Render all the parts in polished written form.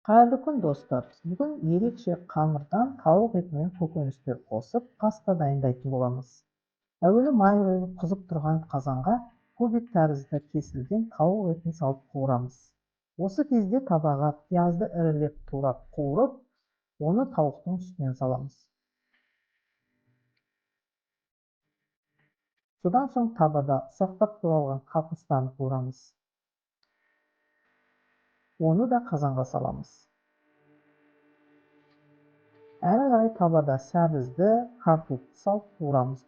Қайырлы күн достар. Бүгін ерекше қамырдан тауық еті мен көкөністер қосып паста дайындайтын боламыз. Әуелі май құйылып қызып тұрған қазанға кубик тәрізді кесілген тауық етін салып қуырамыз. Осы кезде табаға пиязды ірілеп турап қуырып, оны тауықтың үстінен саламыз. Содан соң табада ұсақтап туралған қапыстан қуырамыз. Оны да қазанға саламыз. Әрі қарай табада сәбізді, картопты салып қуырамыз.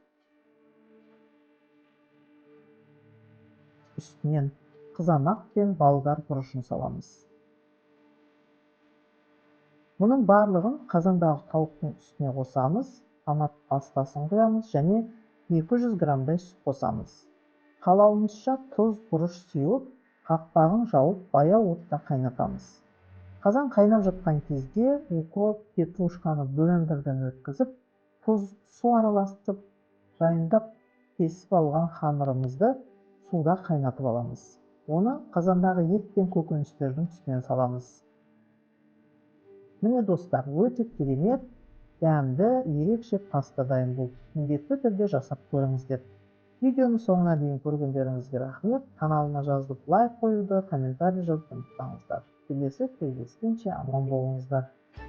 Үстінен қызанақ пен балдар бұрышын саламыз. Мұның барлығын қазандағы тауықтың үстіне қосамыз, томат пастасын құямыз және 200 грамдай сүт қосамыз. Қалауымызша тұз, бұрыш сеуіп, қақпағын жауып, баяу отта қайнатамыз. Қазан қайнап жатқан кезде укроп, петрушканы блендерден өткізіп, тұз, су араластырып, жайындап кесіп алған қамырымызды суда қайнатып аламыз. Оны қазандағы ет пен көкөністердің үстінен саламыз. Міне достар, өте керемет, дәмді, ерекше паста дайын болды. Міндетті түрде жасап көріңіздер. Видеоны соңына дейін көргендеріңізге рахмет. Каналыма жазылып лайк қоюды, комментарий жазуды ұмытпаңыздар. Келесі кездескенше аман болыңыздар.